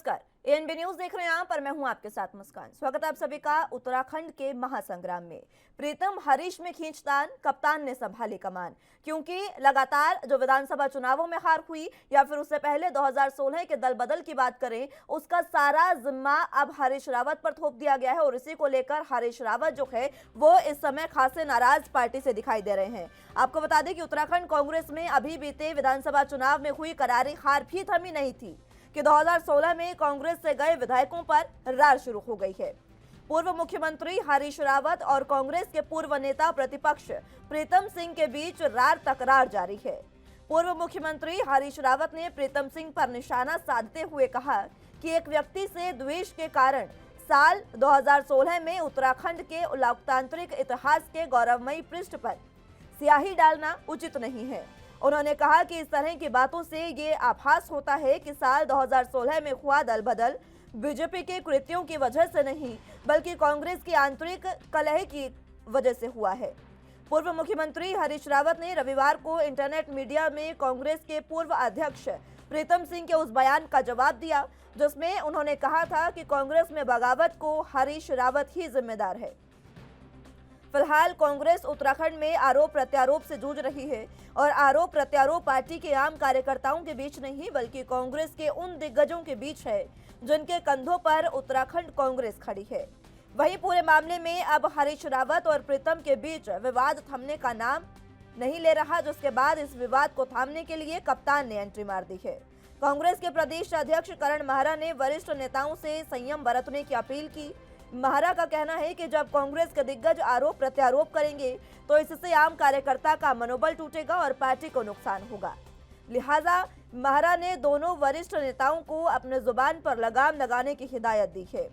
नमस्कार, ANB news देख रहे हैं आप, पर मैं हूं आपके साथ मुस्कान। स्वागत है आप सभी का उत्तराखंड के महासंग्राम में। प्रीतम हरीश में खींचतान, कप्तान ने संभाली कमान। क्योंकि लगातार जो विधानसभा चुनावों में हार हुई या फिर उससे पहले 2016 के दल बदल की बात करें, उसका सारा जिम्मा अब हरीश रावत पर थोप दिया गया है और इसी को लेकर हरीश रावत जो है वो इस समय खासे नाराज पार्टी से दिखाई दे रहे हैं। आपको बता दें कि उत्तराखंड कांग्रेस में अभी बीते विधानसभा चुनाव में हुई करारी हार भी थमी नहीं थी कि 2016 में कांग्रेस से गए विधायकों पर रार शुरू हो गई है। पूर्व मुख्यमंत्री हरीश रावत और कांग्रेस के पूर्व नेता प्रतिपक्ष प्रीतम सिंह के बीच रार तकरार जारी है। पूर्व मुख्यमंत्री हरीश रावत ने प्रीतम सिंह पर निशाना साधते हुए कहा कि एक व्यक्ति से द्वेष के कारण साल 2016 में उत्तराखंड के लोकतांत्रिक इतिहास के गौरवमयी पृष्ठ पर स्याही डालना उचित नहीं है। उन्होंने कहा कि इस तरह की बातों से ये आभास होता है कि साल 2016 में हुआ दल बदल बीजेपी के कृत्यों की वजह से नहीं, बल्कि कांग्रेस की आंतरिक कलह की वजह से हुआ है। पूर्व मुख्यमंत्री हरीश रावत ने रविवार को इंटरनेट मीडिया में कांग्रेस के पूर्व अध्यक्ष प्रीतम सिंह के उस बयान का जवाब दिया जिसमें उन्होंने कहा था कि कांग्रेस में बगावत को हरीश रावत ही जिम्मेदार है। फिलहाल कांग्रेस उत्तराखंड में आरोप प्रत्यारोप से जूझ रही है और आरोप प्रत्यारोप पार्टी के आम कार्यकर्ताओं के बीच नहीं, बल्कि कांग्रेस के उन दिग्गजों के बीच है जिनके कंधों पर उत्तराखंड कांग्रेस खड़ी है। वहीं पूरे मामले में अब हरीश रावत और प्रीतम के बीच विवाद थमने का नाम नहीं ले रहा, जिसके बाद इस विवाद को थामने के लिए कप्तान ने एंट्री मार दी है। कांग्रेस के प्रदेश अध्यक्ष करण माहरा ने वरिष्ठ नेताओं से संयम बरतने की अपील की। माहरा का कहना है कि जब कांग्रेस के दिग्गज आरोप प्रत्यारोप करेंगे तो इससे आम कार्यकर्ता का मनोबल टूटेगा और पार्टी को नुकसान होगा। लिहाजा माहरा ने दोनों वरिष्ठ नेताओं को अपने जुबान पर लगाम लगाने की हिदायत दी है।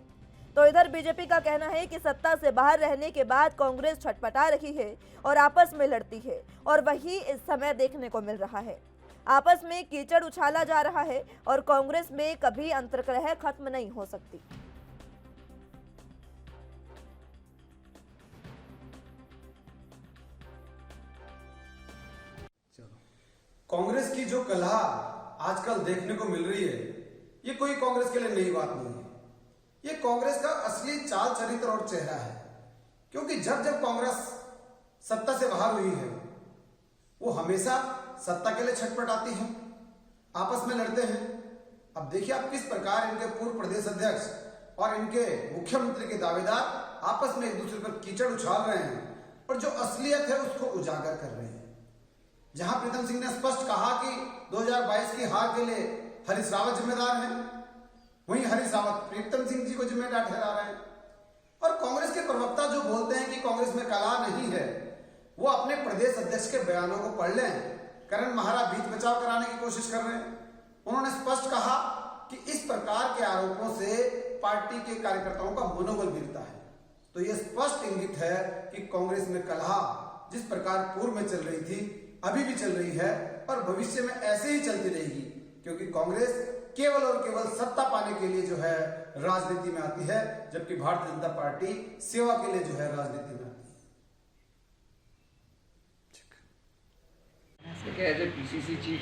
तो इधर बीजेपी का कहना है कि सत्ता से बाहर रहने के बाद कांग्रेस छटपटा रही है और आपस में लड़ती है, और वही इस समय देखने को मिल रहा है। आपस में कीचड़ उछाला जा रहा है और कांग्रेस में कभी अंतर्कलह खत्म नहीं हो सकती। कांग्रेस की जो कलह आजकल देखने को मिल रही है, ये कोई कांग्रेस के लिए नई बात नहीं है। ये कांग्रेस का असली चाल चरित्र और चेहरा है। क्योंकि जब जब कांग्रेस सत्ता से बाहर हुई है, वो हमेशा सत्ता के लिए छटपटाती है, आपस में लड़ते हैं। अब देखिए आप किस प्रकार इनके पूर्व प्रदेश अध्यक्ष और इनके मुख्यमंत्री के दावेदार आपस में एक दूसरे पर कीचड़ उछाल रहे हैं और जो असलियत है उसको उजागर कर रहे हैं। जहां प्रीतम सिंह ने स्पष्ट कहा कि 2022 की हार के लिए हरीश रावत जिम्मेदार हैं, वहीं हरीश रावत प्रीतम सिंह जी को जिम्मेदार ठहरा रहे हैं। और कांग्रेस के प्रवक्ता जो बोलते हैं कि कांग्रेस में कलह नहीं है, वो अपने प्रदेश अध्यक्ष के बयानों को पढ़ लें। करण माहरा बीच बचाव कराने की कोशिश कर रहे हैं। उन्होंने स्पष्ट कहा कि इस प्रकार के आरोपों से पार्टी के कार्यकर्ताओं का मनोबल गिरता है। तो यह स्पष्ट इंगित है कि कांग्रेस में कलह जिस प्रकार पूर्व में चल रही थी, अभी भी चल रही है और भविष्य में ऐसे ही चलती रहेगी। क्योंकि कांग्रेस केवल और केवल सत्ता पाने के लिए जो है राजनीति में आती है, जबकि भारतीय जनता पार्टी सेवा के लिए जो है राजनीति में आती है। एज ए पीसीसी चीफ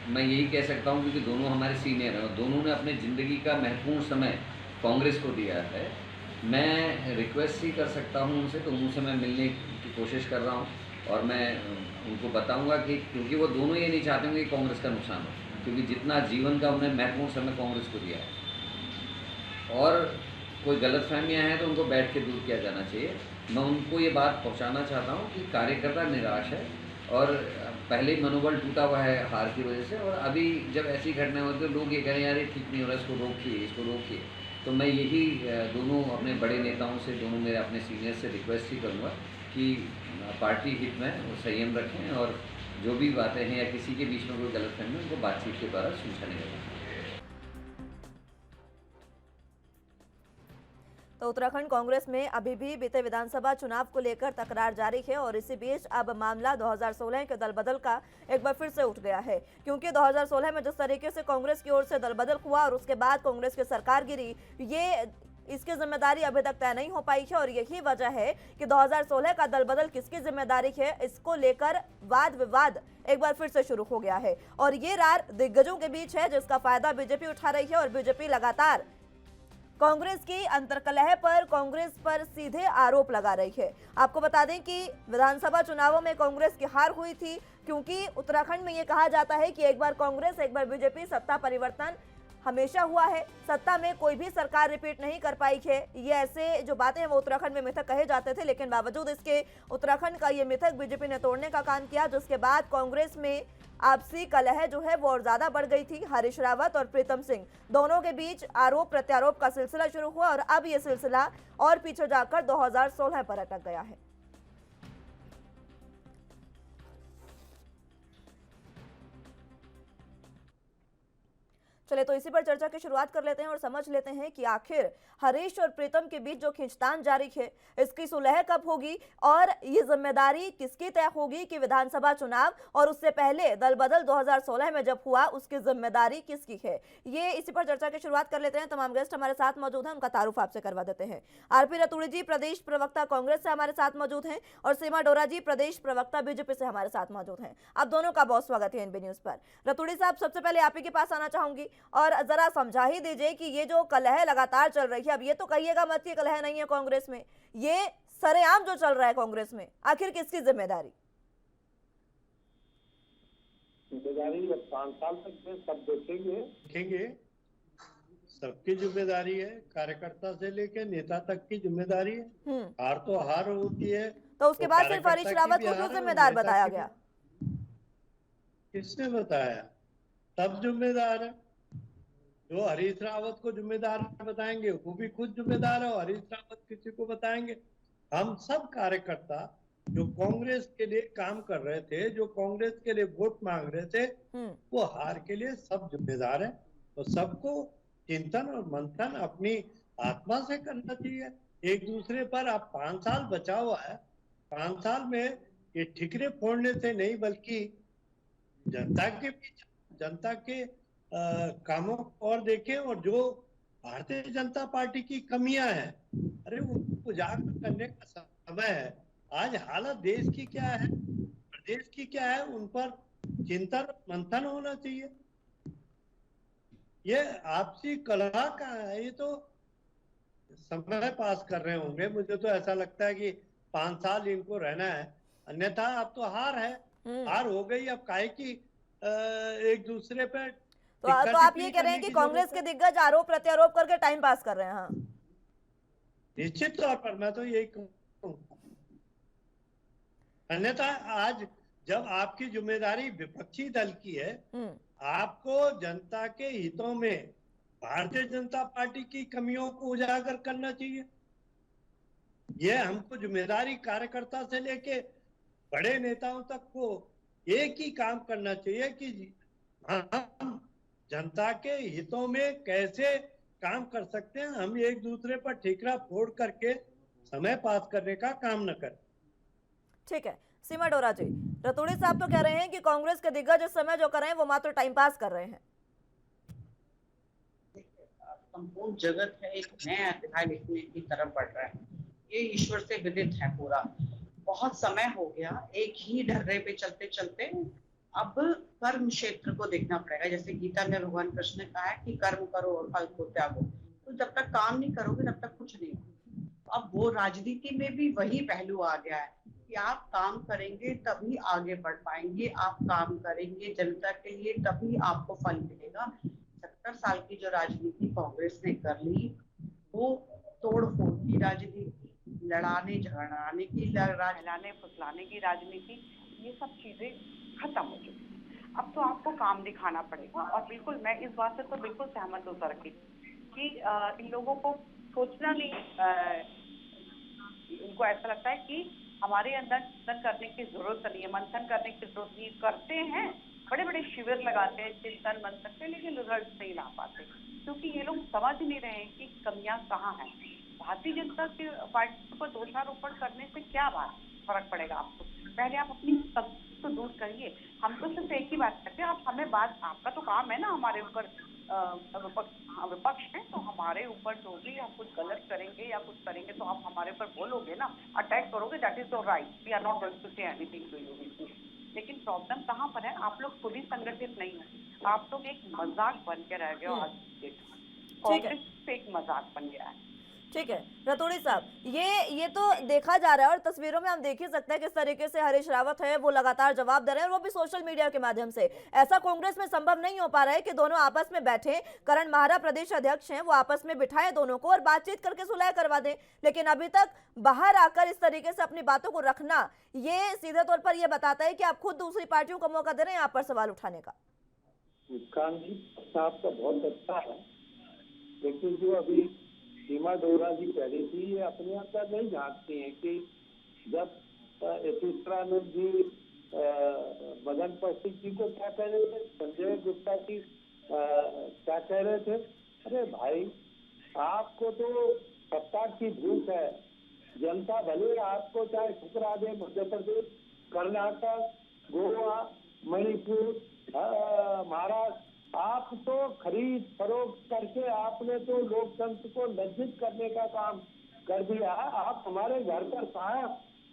मैं यही कह सकता हूँ, क्योंकि दोनों हमारे सीनियर हैं और दोनों ने अपने ज़िंदगी का महत्वपूर्ण समय कांग्रेस को दिया है। मैं रिक्वेस्ट ही कर सकता हूँ उनसे, तो उनसे मैं मिलने की कोशिश कर रहा हूँ और मैं उनको बताऊंगा कि क्योंकि वो दोनों ये नहीं चाहते होंगे कि कांग्रेस का नुकसान हो, क्योंकि जितना जीवन का उन्हें महत्वपूर्ण समय कांग्रेस को दिया है और कोई गलतफहमियां हैं तो उनको बैठ के दूर किया जाना चाहिए। मैं उनको ये बात पहुंचाना चाहता हूं कि कार्यकर्ता निराश है और पहले ही मनोबल टूटा हुआ है हार की वजह से, और अभी जब ऐसी घटनाएं होती है तो लोग ये कहें यार ये ठीक नहीं हो रहा, इसको रोकिए। तो मैं यही दोनों अपने बड़े नेताओं से, दोनों मेरे अपने सीनियर से रिक्वेस्ट ही करूँगा कि पार्टी हित में वो संयम रखें और जो भी बातें हैं या किसी के बीच में कोई गलतफहमी उनको बातचीत के द्वारा सुलझाने का। तो उत्तराखंड कांग्रेस में अभी भी बीते विधानसभा चुनाव को लेकर तकरार जारी है और इसी बीच अब मामला 2016 के दल बदल का एक बार फिर से उठ गया है। क्योंकि 2016 में जिस तरीके से कांग्रेस की ओर से दल बदल हुआ और उसके बाद कांग्रेस की सरकार गिरी, ये इसकी जिम्मेदारी अभी तक तय नहीं हो पाई है और यही वजह है कि 2016 का दल बदल किसकी जिम्मेदारी है, इसको लेकर वाद विवाद एक बार फिर से शुरू हो गया है। और ये रार दिग्गजों के बीच है जिसका फायदा बीजेपी उठा रही है और बीजेपी लगातार कांग्रेस की अंतर्कलह पर कांग्रेस पर सीधे आरोप लगा रही है। आपको बता दें कि विधानसभा चुनावों में कांग्रेस की हार हुई थी, क्योंकि उत्तराखंड में ये कहा जाता है कि एक बार कांग्रेस एक बार बीजेपी, सत्ता परिवर्तन हमेशा हुआ है, सत्ता में कोई भी सरकार रिपीट नहीं कर पाई है। ये ऐसे जो बातें हैं वो उत्तराखंड में मिथक कहे जाते थे, लेकिन बावजूद इसके उत्तराखंड का ये मिथक बीजेपी ने तोड़ने का काम किया, जिसके बाद कांग्रेस में आपसी कलह जो है वो और ज्यादा बढ़ गई थी। हरीश रावत और प्रीतम सिंह दोनों के बीच आरोप प्रत्यारोप का सिलसिला शुरू हुआ और अब ये सिलसिला और पीछे जाकर 2016 पर अटक गया है। चले तो इसी पर चर्चा की शुरुआत कर लेते हैं और समझ लेते हैं कि आखिर हरीश और प्रीतम के बीच जो खींचतान जारी है, इसकी सुलह कब होगी और ये जिम्मेदारी किसकी तय होगी कि विधानसभा चुनाव और उससे पहले दल बदल 2016 में जब हुआ उसकी जिम्मेदारी किसकी है। ये इसी पर चर्चा की शुरुआत कर लेते हैं। तमाम गेस्ट हमारे साथ मौजूद हैं, उनका तारुफ आपसे करवा देते हैं। आरपी रतूड़ी जी प्रदेश प्रवक्ता कांग्रेस से हमारे साथ मौजूद हैं और सीमा डोरा जी प्रदेश प्रवक्ता बीजेपी से हमारे साथ मौजूद हैं। आप दोनों का बहुत स्वागत है एनबी न्यूज पर। रतूड़ी साहब, सबसे पहले आप ही के पास आना चाहूंगी और जरा समझा ही दीजिए कि ये जो कलह लगातार चल रही है, अब ये तो कहिएगा मत कि कलह नहीं है कांग्रेस में, ये सरेआम जो चल रहा है कांग्रेस में, आखिर किसकी जिम्मेदारी? जिम्मेदारी 5 साल तक में सब देखेंगे सबकी जिम्मेदारी है, कार्यकर्ता से लेकर नेता तक की जिम्मेदारी है। हार तो हार होती है, तो उसके बाद सिर्फ हरीश रावत को क्यों जिम्मेदार बताया गया? किसने बताया? सब जिम्मेदार है। जो हरीश रावत को जिम्मेदार बताएंगे वो भी खुद जिम्मेदार है और हरीश रावत किसी को बताएंगे। हम सब कार्यकर्ता जो कांग्रेस के लिए काम कर रहे थे, जो कांग्रेस के लिए वोट मांग रहे थे, वो हार के लिए सब जिम्मेदार है। तो सबको चिंतन और मंथन अपनी आत्मा से करना चाहिए। एक दूसरे पर अब 5 साल बचा हुआ है, 5 साल में ये ठिकरे फोड़ने से नहीं बल्कि जनता के बीच, जनता के कामों और देखें और जो भारतीय जनता पार्टी की कमियां हैं, अरे उनको उजागर करने का समय है। आज हालत देश की क्या है, प्रदेश की क्या है, उन पर चिंतन मंथन होना चाहिए। ये आपसी कलह का है, ये तो समय पास कर रहे होंगे। मुझे तो ऐसा लगता है कि 5 साल इनको रहना है, अन्यथा अब तो हार है, हार हो गई। अब काहे की एक दूसरे पे तो आप ये कह रहे हैं कि कांग्रेस के दिग्गज आरोप प्रत्यारोप करके टाइम पास कर रहे हैं? हाँ, निश्चित तौर पर मैं तो यही कहूँगा। अन्यथा आज जब आपकी जिम्मेदारी विपक्षी दल की है, आपको जनता के हितों में भारतीय जनता पार्टी की कमियों को उजागर करना चाहिए। ये हमको जिम्मेदारी कार्यकर्ता से लेके बड़े नेताओं तक को एक ही काम करना चाहिए कि हम जनता के हितों में कैसे काम कर सकते हैं। हम एक दूसरे पर ठिकरा फोड़ करके समय पास करने का काम न करें। ठीक है। सीमा डोरा जी, रतूड़ी साहब तो कह रहे हैं कि कांग्रेस के दिग्गज इस समय जो कर रहे हैं वो मात्र टाइम पास कर रहे हैं। संपूर्ण जगत है एक नया अध्याय लिखने की तरफ बढ़ रहा है। ये ईश्वर से विदित है पूरा। बहुत समय हो गया एक ही ढर्रे पे चलते चलते, अब कर्म क्षेत्र को देखना पड़ेगा। जैसे गीता में भगवान कृष्ण ने कहा है कि कर्म करो और फल को त्यागो। तो जब तक काम नहीं करोगे तब तक कुछ नहीं होगा। अब वो राजनीति में भी वही पहलू आ गया है कि आप काम करेंगे तभी आगे बढ़ पाएंगे, आप काम करेंगे जनता के लिए तभी आपको फल मिलेगा। 70 साल की जो राजनीति कांग्रेस ने कर ली, वो तोड़ फोड़ की राजनीति, लड़ाने झगड़ाने की, हिलाने फुसलाने की राजनीति, ये सब चीजें खत्म हो चुकी। अब तो आपको काम दिखाना पड़ेगा। और बिल्कुल मैं इस बात से तो बिल्कुल सहमत हूँ सर की कि इन लोगों को सोचना नहीं, उनको ऐसा लगता है कि हमारे अंदर चिंतन करने की जरूरत नहीं है, मंथन करने की जरूरत नहीं। करते हैं, बड़े बड़े शिविर लगाते हैं, चिंतन मंथन से, लेकिन रिजल्ट नहीं ला पाते क्योंकि ये लोग समझ नहीं रहे हैं कि कमियां कहाँ हैं। भारतीय जनता पार्टी को दोषारोपण करने से क्या फर्क पड़ेगा आपको? पहले आप अपनी सब तो दूर करिए। हम तो सिर्फ एक ही बात करते हैं, आप हमें बात, आपका तो काम है ना हमारे ऊपर विपक्ष है, तो हमारे ऊपर जो भी हम कुछ गलत करेंगे या कुछ करेंगे तो आप हमारे ऊपर बोलोगे ना, अटैक करोगे, that is your right, we are not going to say anything to you. लेकिन प्रॉब्लम कहाँ पर है, आप लोग खुद ही संगठित नहीं हो, आप लोग एक मजाक बन के रह गए हो आज के डेट में। कांग्रेस पे एक मजाक बन गया है। ठीक है रतूड़ी साहब, ये तो देखा जा रहा है और तस्वीरों में हम देख ही सकते हैं किस तरीके से हरीश रावत है वो लगातार जवाब दे रहे हैं, और वो भी सोशल मीडिया के माध्यम से। ऐसा कांग्रेस में संभव नहीं हो पा रहा है कि दोनों आपस में बैठे, करण माहरा प्रदेश अध्यक्ष हैं, वो आपस में बिठाएं दोनों को और बातचीत करके सुलह करवा दें। लेकिन अभी तक बाहर आकर इस तरीके से अपनी बातों को रखना, ये सीधे तौर पर यह बताता है कि आप खुद दूसरी पार्टियों को मौका दे रहे हैं यहाँ पर सवाल उठाने का। मुस्कान जी आपका बहुत अच्छा है, लेकिन जो अभी सीमा डोरा जी कह रही थी, ये अपने अंदर नहीं झांकती हैं कि जब यतीश्वरानंद जी मदन पट्टी जी को क्या कह रहे थे, संजय गुप्ता जी क्या कह रहे थे, अरे भाई आपको तो सत्ता की भूख है, जनता भले आपको चाहे ठुकरा दे, मध्य प्रदेश, कर्नाटक, गोवा, मणिपुर, महाराष्ट्र, आप तो खरीद फरोख्त करके आपने तो लोकतंत्र को लज्जित करने का काम कर दिया। आप हमारे घर पर आए,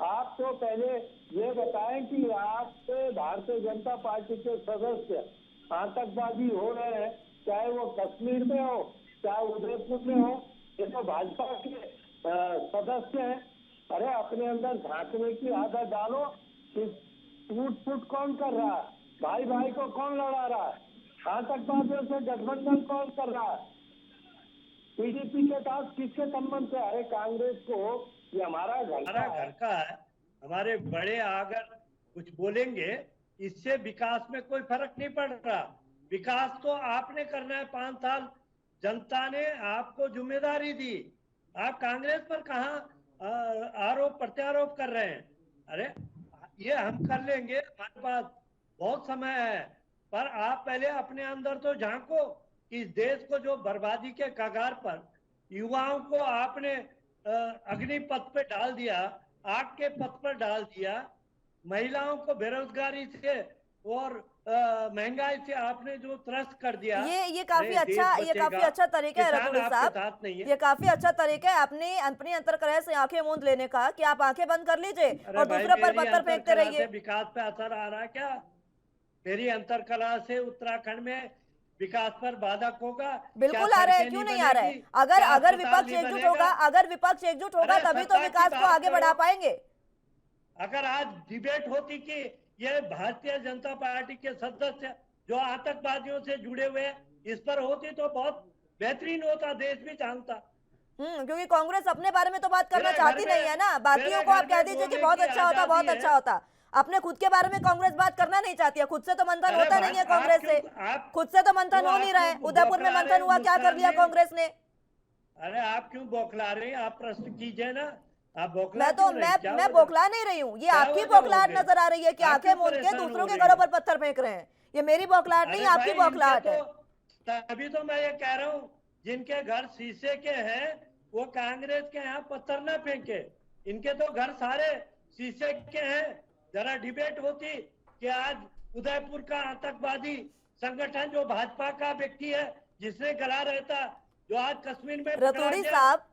आप तो पहले ये बताएं कि आप भारतीय जनता पार्टी के सदस्य आतंकवादी हो रहे हैं, चाहे वो कश्मीर में हो चाहे उदयपुर में हो, ये तो भाजपा के सदस्य हैं। अरे अपने अंदर झांकने की आदत डालो कि टूट फूट कौन कर रहा है, भाई भाई को कौन लड़ा रहा है, आतंकवादियों से गठबंधन कौन कर रहा है, पीडीपी के साथ किसके संबंध से। अरे कांग्रेस को ये हमारा घर का है, हमारे बड़े अगर कुछ बोलेंगे इससे विकास में कोई फर्क नहीं पड़ रहा। विकास तो आपने करना है, 5 साल जनता ने आपको जिम्मेदारी दी, आप कांग्रेस पर कहाँ आरोप प्रत्यारोप कर रहे हैं। अरे ये हम कर लेंगे, हमारे पास बहुत समय है, पर आप पहले अपने अंदर तो झांको कि इस देश को जो बर्बादी के कगार पर युवाओं को आपने अग्निपथ पे डाल दिया, आग के पथ पर डाल दिया, महिलाओं को बेरोजगारी से और महंगाई से आपने जो त्रस्त कर दिया। ये काफी अच्छा तरीका है रतूड़ी साहब, ये काफी अच्छा तरीका है अपनी अंतर्कलह से आंखें मूंद लेने का, कि आप आंखें बंद कर लीजिए और दूसरों पर पत्थर फेंकते रहिए। विकास पे असर आ रहा है क्या? मेरी अंतरकलह से उत्तराखंड में विकास पर बाधक होगा? बिल्कुल आ रहा है, क्यों नहीं आ रहा है? अगर विपक्ष एकजुट होगा, तभी तो विकास को आगे बढ़ा पाएंगे। अगर आज डिबेट होती कि ये भारतीय जनता पार्टी के सदस्य जो आतंकवादियों से जुड़े हुए इस पर होती तो बहुत बेहतरीन होता, देश भी जानता। क्योंकि कांग्रेस अपने बारे में तो बात करना चाहती नहीं है ना, बाकियों को आप कह दीजिए कि बहुत अच्छा होता, बहुत अच्छा होता। अपने खुद के बारे में कांग्रेस बात करना नहीं चाहती है, खुद से तो मंथन होता नहीं है कांग्रेस से, खुद से तो मंथन हो नहीं रहा है। उदयपुर में मंथन हुआ, क्या कर लिया कांग्रेस ने? अरे आप क्यों बौखला रहे हैं? आप प्रश्न कीजिए ना, आप बौखला मैं बौखला नहीं रही हूँ, ये आपकी बौखलाहट नजर आ रही है कि आंखें मूंद के दूसरों के घरों पर पत्थर फेंक रहे हैं। ये मेरी बौखलाहट नहीं, आपकी बौखलाहट है। तभी तो मैं ये कह रहा हूँ, जिनके घर शीशे के हैं वो कांग्रेस के यहाँ पत्थर न फेंके, इनके तो घर सारे शीशे के हैं। जरा डिबेट होती कि आज उदयपुर का आतंकवादी संगठन जो भाजपा का व्यक्ति है, जिसने गला रहता, जो आज कश्मीर में रतूड़ी साहब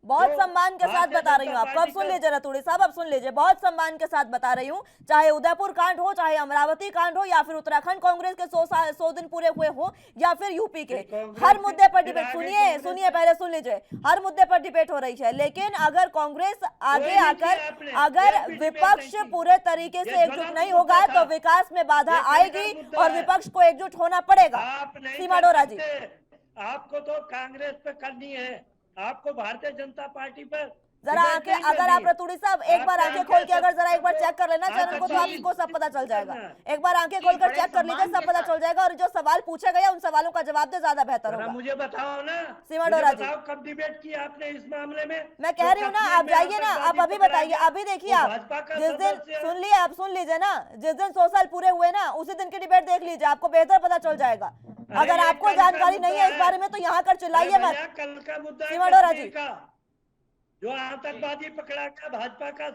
बहुत सम्मान के साथ बता रही हूँ आपको, अब सुन लीजिए रतूड़ी साहब, अब सुन लीजिए, बहुत सम्मान के साथ बता रही हूँ, चाहे उदयपुर कांड हो, चाहे अमरावती कांड हो, या फिर उत्तराखंड कांग्रेस के 100 दिन पूरे हुए हो, या फिर यूपी के, हर मुद्दे पर डिबेट, सुनिए पहले सुन लीजिए, हर मुद्दे पर डिबेट हो रही है। लेकिन अगर कांग्रेस आगे आकर, अगर विपक्ष पूरे तरीके से एकजुट नहीं होगा तो विकास में बाधा आएगी और विपक्ष को एकजुट होना पड़ेगा। सीमा डोरा जी, आपको तो कांग्रेस पे करनी है, आपको भारतीय जनता पार्टी पर जरा आंखें, अगर आप रतूड़ी साहब एक बार आंखें खोल के अगर जरा एक बार चेक कर लेना चैनल को, तो आपको सब पता चल जाएगा। एक बार आंखें खोलकर चेक कर लीजिए, सब पता चल जाएगा, और जो सवाल पूछे गए उन सवालों का जवाब दे, ज्यादा बेहतर होगा। मुझे बताओ ना सीमा डोरा जी, कब डिबेट की आपने इस मामले में? मैं कह रही हूँ ना, आप जाइए ना, आप अभी बताइए, अभी देखिए, आप जिस दिन सुन लिए, आप सुन लीजिए ना, जिस दिन 100 साल पूरे हुए ना, उसी दिन की डिबेट देख लीजिए, आपको बेहतर पता चल जाएगा। अगर आपको जानकारी नहीं है इस बारे में तो यहाँ कर चिल्लाइए मत। कल का मुद्दा सीमा डोरा जी, जो आतंकवादी पकड़ा का भाजपा का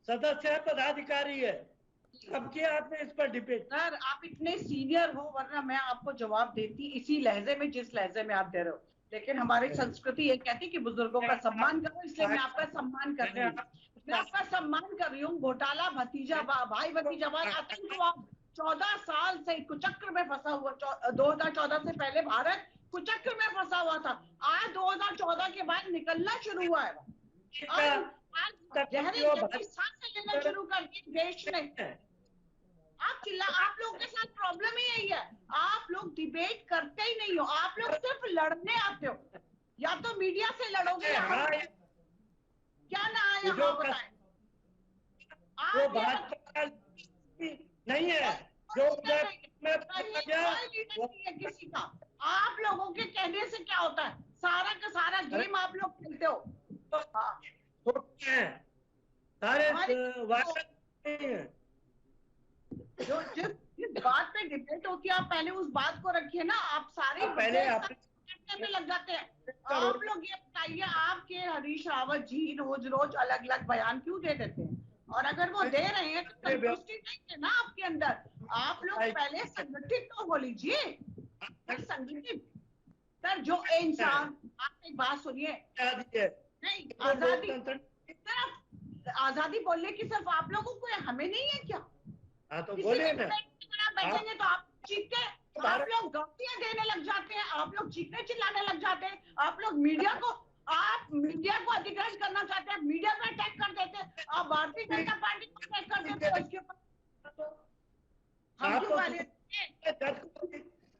सदस्य है, पदाधिकारी है, कब किया आपने इस पर डिबेट? सर आप इतने सीनियर हो, वरना मैं आपको जवाब देती इसी लहजे में जिस लहजे में आप दे रहे हो। लेकिन हमारी संस्कृति ये कहती है कि बुजुर्गों का सम्मान करो, इसलिए मैं आपका सम्मान कर रही हूँ। मैं आपका सम्मान कर रही हूँ। घोटाला, भतीजा भाई भतीजावाद, आतंकवाद 14 साल से कुचक्र में फंसा हुआ। 2014 से पहले भारत कुचक्र में फंसा हुआ था। आज 2014 के बाद निकलना शुरू हुआ है। आज गहरी गहरी सांसें लेना शुरू कर दी देश ने। आप लोगों के साथ प्रॉब्लम ही यही है, आप लोग डिबेट करते ही नहीं हो, आप लोग सिर्फ लड़ने आते हो। या तो मीडिया से लड़ोगे या क्या ना आया हाँ बताएं। वो भाजपा नहीं है जो किसी का आप लोगों के कहने से क्या होता है? सारा का सारा गेम आप लोग खेलते हो। हाँ। सारे नहीं है। जो जिस बात पे डिबेट होती है आप पहले उस बात को रखिए ना। आप सारे पहले में लग जाते हैं। आप लोग ये बताइए, आपके हरीश रावत जी रोज रोज अलग अलग बयान क्यों दे देते हैं? और अगर वो दे रहे हैं तो संतुष्टि नहीं है ना आपके अंदर। आप लोग पहले संगठित तो हो लीजिए। संगठित सर, जो इंसान, आप एक बात सुनिए, नहीं आजादी बोलने की सिर्फ आप लोगों को है, हमें नहीं है क्या? तो बोले ना, बैठेंगे तो आप चीखते, आप लोग गालियां देने लग जाते हैं, आप लोग चीखने चिल्लाने लग जाते हैं, आप लोग मीडिया को अधिग्रहण करना चाहते हैं, मीडिया पे अटैक कर देते हैं, आप भारतीय जनता पार्टी को अटैक कर देते हैं। उसके ऊपर हम क्यों पहले?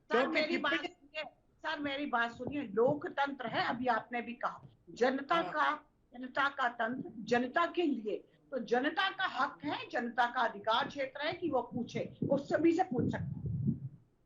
सर मेरी बात सुनिए, सर मेरी बात सुनिए। लोकतंत्र है, अभी आपने भी कहा, जनता का तंत्र, जनता के लिए। तो जनता का हक है, जनता का अधिकार क्षेत्र है कि वो पूछे, वो सभी से पूछ सकता है।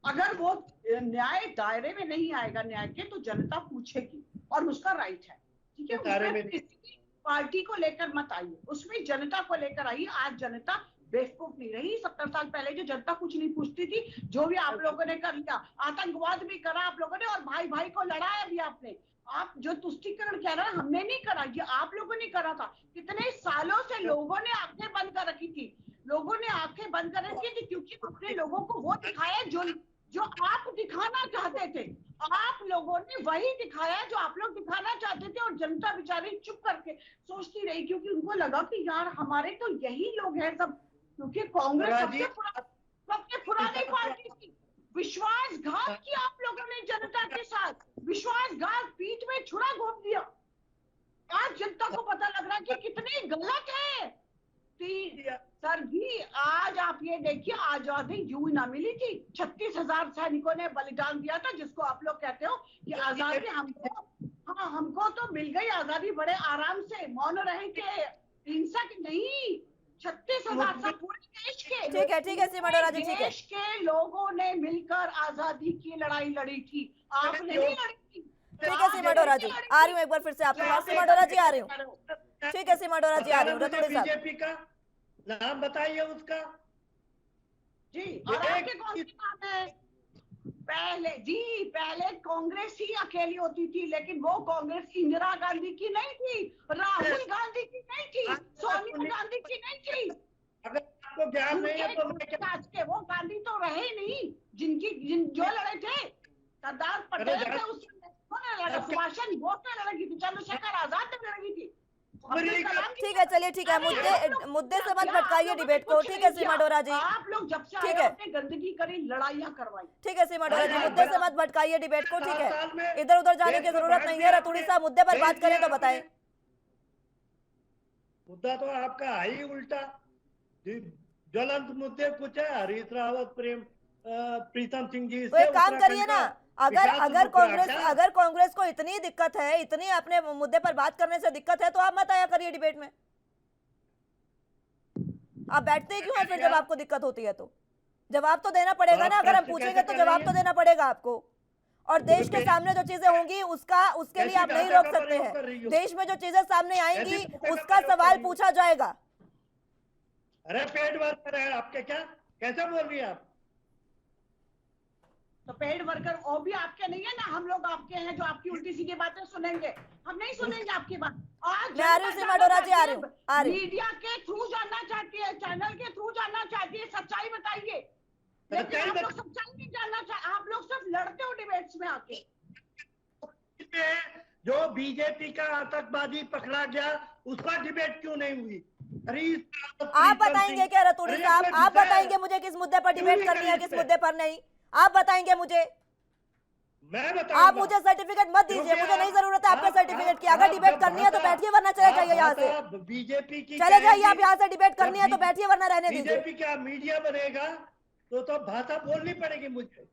अगर वो न्याय दायरे में नहीं आएगा न्याय के, तो जनता पूछेगी और उसका राइट है। ठीक है, उसमें किसी पार्टी को लेकर मत आइए, उसमें जनता को लेकर आइए। आज जनता बेवकूफ नहीं रही। 70 साल पहले जो जनता कुछ नहीं पूछती थी, जो भी आप लोगों ने कर लिया, आतंकवाद भी करा आप लोगों ने, और भाई भाई को लड़ाया भी आपने। आप जो तुष्टीकरण कह रहे हैं, हमने नहीं करा, ये आप लोगों ने करा था। कितने सालों से लोगों ने आंखें बंद कर रखी थी, लोगों ने आंखें बंद कर रखी थी, क्योंकि अपने लोगों को वो दिखाया जो आप दिखाना चाहते थे। आप लोगों ने वही दिखाया जो आप लोग दिखाना चाहते थे, और जनता बेचारी चुप करके सोचती रही, क्योंकि उनको लगा कि यार हमारे तो यही लोग हैं सब। क्योंकि कांग्रेस सबसे पुरानी पार्टी थी। विश्वासघात किया आप लोगों ने जनता के साथ, विश्वासघात, पीठ में छुरा घोंप दिया। आज जनता को पता लग रहा है कि कितनी गलत है। सर जी, आज आप ये देखिए, आजादी यूं ना मिली थी। 36,000 सैनिकों ने बलिदान दिया था, जिसको आप लोग कहते हो कि आजादी हमको तो मिल गई आजादी बड़े आराम से, मौन रहे थे, हिंसक नहीं। 36,000 से पूरे देश के, ठीक है सीमा डोरा जी, ठीक है, देश के लोगों ने मिलकर आजादी की लड़ाई लड़ी थी, आपने नहीं लड़ी थी। ठीक है सीमा डोरा जी, आ रही हूँ एक बार फिर से आपके पास। सीमा डोरा जी आ रही हूँ, ठीक है सीमा डोरा जी आ रही हूँ। रतूड़ी साहब, बीजेपी का नाम बताइए उसका जी। और आपके कौन सी बात है? पहले कांग्रेस ही अकेली होती थी, लेकिन वो कांग्रेस इंदिरा गांधी की नहीं थी, राहुल गांधी की नहीं थी, सोनिया गांधी की नहीं थी। अगर आपको ज्ञान नहीं है तो वो गांधी तो रहे नहीं, जो लड़े थे सरदार पटेल थे, उसमें सुभाष चंद्र बोस ने लड़की थी, चंद्रशेखर आजाद ने लड़की थी। ठीक है, चलिए ठीक है, मुद्दे से मत भटकाइए डिबेट को। ठीक है सीमा डोरा जी, आप लोग जब से ठीक है, गंदगी करी, लड़ाइयाँ करवाई। ठीक है सीमा डोरा जी, मुद्दे से मत भटकाइए डिबेट को। ठीक है, इधर उधर जाने की जरूरत नहीं है। रतूड़ी साहब, मुद्दे पर बात करें तो बताएं। मुद्दा तो आपका है ही उल्टा। ज्वलंत मुद्दे कुछ है, हरीश रावत प्रीतम सिंह जी तो एक काम करिए ना, अगर कांग्रेस को इतनी दिक्कत है, इतनी अपने मुद्दे पर बात करने से दिक्कत है, तो आप मत आया करिए डिबेट में। आप बैठते क्यों हैं फिर जब आपको दिक्कत होती है? तो जवाब तो देना पड़ेगा ना। अगर हम पूछेंगे तो जवाब तो देना पड़ेगा आपको। और देश के सामने जो चीजें होंगी उसके लिए आप नहीं रोक सकते हैं। देश में जो चीजें सामने आएंगी उसका सवाल पूछा जाएगा। अरे पेट भर कर है आपके, क्या कैसे बोल रही है आप? तो पेड वर्कर वो भी आपके नहीं है ना, हम लोग आपके हैं जो आपकी उल्टी सीधी बातें सुनेंगे। हम नहीं सुनेंगे आपकी बात। आज मैं आ रही हूँ सीमा डोरा जी, आ रही हूँ, आ रही हूँ। मीडिया के थ्रू जानना चाहती है, चैनल के थ्रू जानना चाहती है, सच्चाई बताइए। लेकिन आप लोग सच्चाई नहीं जानना चाहते, आप लोग सिर्फ लड़ते हो डिबेट्स में आके। जो बीजेपी का आतंकवादी पकड़ा गया उसका डिबेट क्यों नहीं हुई? आप बताएंगे क्या रतूड़ी साहब, आप बताएंगे मुझे किस मुद्दे पर डिबेट करनी है, किस मुद्दे पर नहीं? आप बताएंगे मुझे? मैं बताऊंगा। आप मुझे सर्टिफिकेट मत दीजिए, मुझे नहीं जरूरत है आपके सर्टिफिकेट की। अगर डिबेट करनी है तो बैठिए, वरना चले जाइए यहाँ से। बीजेपी की चले जाइए आप यहाँ से, डिबेट करनी है तो बैठिए, वरना रहने दीजिए। बीजेपी का मीडिया बनेगा तो भाषा बोलनी पड़ेगी मुझे।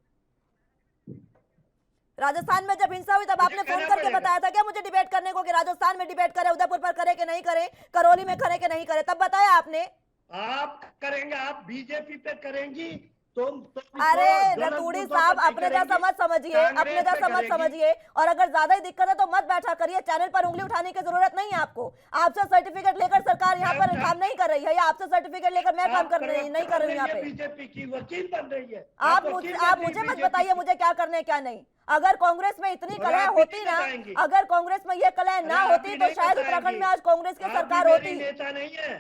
राजस्थान में जब हिंसा हुई तब आपने फोन करके बताया था क्या मुझे डिबेट करने को, कि राजस्थान में डिबेट करे, उदयपुर पर करे कि नहीं करे, करौली में करे कि नहीं करे, तब बताया आपने? आप करेंगे, आप बीजेपी पे करेंगी तुम अरे रतूड़ी साहब, अपने जैसा मत समझिए, अपने जैसा मत समझिए। और अगर ज्यादा ही दिक्कत है तो मत बैठा करिए, चैनल पर उंगली उठाने की जरूरत नहीं है आपको। आपसे सर्टिफिकेट लेकर सरकार यहाँ पर काम नहीं कर रही है, या आपसे सर्टिफिकेट लेकर मैं काम कर रही नहीं कर रही हूँ यहाँ पे। बीजेपी की वकील बन रही है। आप मुझे मत बताइए मुझे क्या करना है क्या नहीं। अगर कांग्रेस में इतनी कलह होती ना, अगर कांग्रेस में ये कलह ना होती तो शायद उत्तराखंड में आज कांग्रेस की सरकार होती। नेता नहीं है,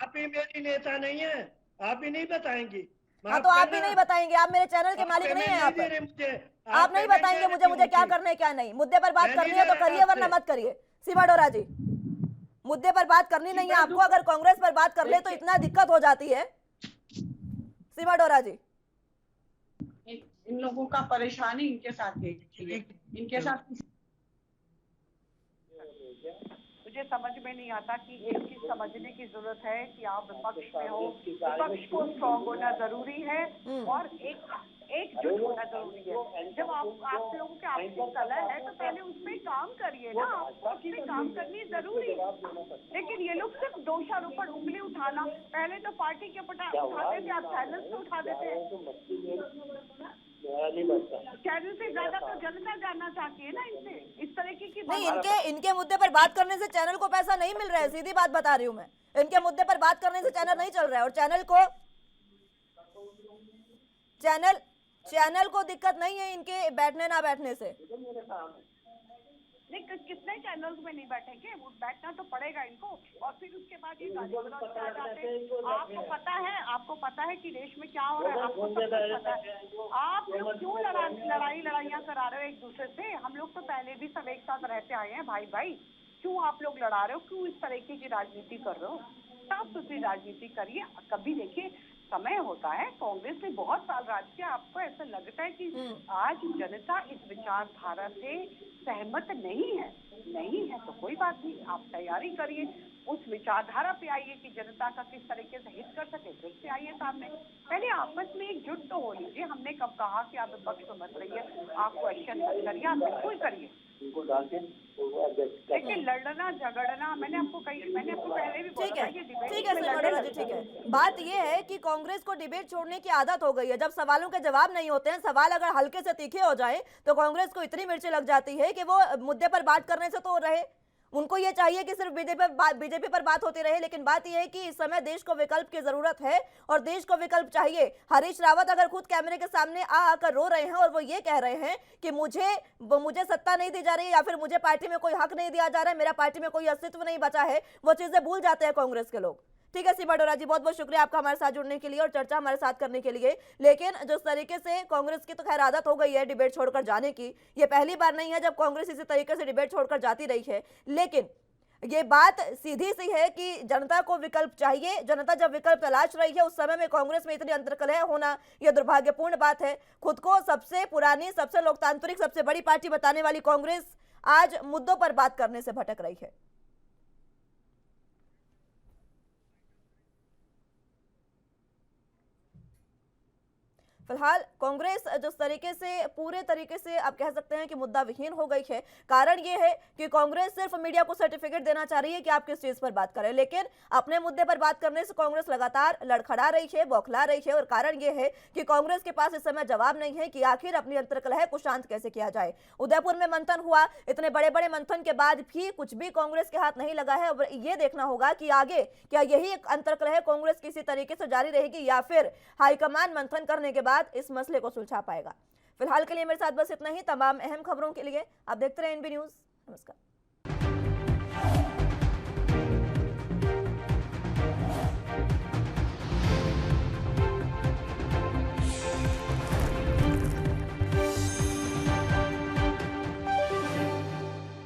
आप ही मेरी नेता नहीं है, आप ही नहीं बताएंगी। हाँ तो आप भी नहीं बताएंगे, आप मेरे चैनल के मालिक नहीं है यहाँ पर। आप नहीं बताएंगे मुझे क्या करना है क्या नहीं। मुद्दे पर बात करनी है तो करिए, वरना मत करिए। सीमा डोरा जी, मुद्दे पर बात करनी नहीं है आपको, अगर कांग्रेस पर बात कर ले तो इतना दिक्कत हो जाती है। सीमा डोरा जी, इन लोगों का परेशानी इनके साथ है, इनके साथ मुझे समझ में नहीं आता कि एक चीज समझने की जरूरत है कि आप विपक्ष में हो, विपक्ष को स्ट्रॉन्ग होना जरूरी है और एकजुट होना जरूरी है। जब आप लोगों के आपसी कलह है तो पहले उस पर काम करिए ना, आपको उस पर काम करनी जरूरी है। लेकिन ये लोग सिर्फ दोषारोपण, उंगली उठाना, पहले तो पार्टी के उठाते थे, आप चैनल से उठा देते हैं। चैनल से ज्यादा तो जनता जानना चाहती है ना इनसे, इस तरह की नहीं। इनके मुद्दे पर बात करने से चैनल को पैसा नहीं मिल रहा है, सीधी बात बता रही हूँ मैं। इनके मुद्दे पर बात करने से चैनल नहीं चल रहा है, और चैनल को दिक्कत नहीं है इनके बैठने ना बैठने से। नहीं, कितने चैनल्स में नहीं बैठेंगे, वो बैठना तो पड़ेगा इनको। और फिर उसके बाद ये गाली गलौज आ जाते हैं। आपको पता है कि देश में क्या हो रहा है, आपको सब कुछ पता है। आप लोग क्यों लड़ाइयाँ करा रहे हो एक दूसरे से? हम लोग तो पहले भी सब एक साथ रहते आए हैं भाई। क्यों आप लोग लड़ा रहे हो? क्यों इस तरीके की राजनीति कर रहे हो? साफ सुथरी राजनीति करिए। कभी देखिए, समय होता है, कांग्रेस ने बहुत साल राज किया, आपको ऐसा लगता है कि आज जनता इस विचारधारा से सहमत नहीं है तो कोई बात नहीं, आप तैयारी करिए, उस विचारधारा पे आइए कि जनता का किस तरीके से हित कर सके, फिर से आइए सामने। पहले आपस में एकजुट तो हो लीजिए। हमने कब कहा कि आप विपक्ष में मत रहिए, आप क्वेश्चन मत करिए, आप बिल्कुल करिए। लेकिन लड़ना झगड़ना, मैंने आपको पहले भी बोला था, ठीक है सीमा डोरा जी, ठीक है। बात ये है कि कांग्रेस को डिबेट छोड़ने की आदत हो गई है। जब सवालों के जवाब नहीं होते हैं, सवाल अगर हल्के से तीखे हो जाए तो कांग्रेस को इतनी मिर्ची लग जाती है कि वो मुद्दे पर बात करने से तो रहे। उनको ये चाहिए कि सिर्फ बीजेपी पर बात होती रहे। लेकिन बात यह है कि इस समय देश को विकल्प की जरूरत है और देश को विकल्प चाहिए। हरीश रावत अगर खुद कैमरे के सामने आकर रो रहे हैं और वो ये कह रहे हैं कि मुझे सत्ता नहीं दी जा रही है, या फिर मुझे पार्टी में कोई हक नहीं दिया जा रहा है, मेरा पार्टी में कोई अस्तित्व नहीं बचा है, वो चीजें भूल जाते हैं कांग्रेस के लोग। ठीक है सीमा डोरा जी, बहुत बहुत शुक्रिया आपका हमारे साथ जुड़ने के लिए और चर्चा हमारे साथ करने के लिए। लेकिन जिस तरीके से कांग्रेस की तो खैर आदत हो गई है डिबेट छोड़कर जाने की, ये पहली बार नहीं है जब कांग्रेस इसी तरीके से डिबेट छोड़कर जाती रही है। लेकिन ये बात सीधी सी है कि जनता को विकल्प चाहिए। जनता जब विकल्प तलाश रही है, उस समय में कांग्रेस में इतनी अंतर्कलह होना यह दुर्भाग्यपूर्ण बात है। खुद को सबसे पुरानी, सबसे लोकतांत्रिक, सबसे बड़ी पार्टी बताने वाली कांग्रेस आज मुद्दों पर बात करने से भटक रही है। फिलहाल कांग्रेस जिस तरीके से पूरे तरीके से आप कह सकते हैं कि मुद्दा विहीन हो गई है, कारण ये है कि कांग्रेस सिर्फ मीडिया को सर्टिफिकेट देना चाह रही है कि आप किस चीज पर बात करें, लेकिन अपने मुद्दे पर बात करने से कांग्रेस लगातार लड़खड़ा रही है, बौखला रही है। और कारण ये है कि कांग्रेस के पास इस समय जवाब नहीं है कि आखिर अपनी अंतर्कलह को शांत कैसे किया जाए। उदयपुर में मंथन हुआ, इतने बड़े बड़े मंथन के बाद भी कुछ भी कांग्रेस के हाथ नहीं लगा है। अब ये देखना होगा कि आगे क्या यही अंतर्कलह कांग्रेस किसी तरीके से जारी रहेगी या फिर हाईकमान मंथन करने के बाद इस मसले को सुलझा पाएगा। फिलहाल के लिए मेरे साथ बस इतना ही। तमाम अहम खबरों के लिए आप देखते रहे एनबी न्यूज। नमस्कार।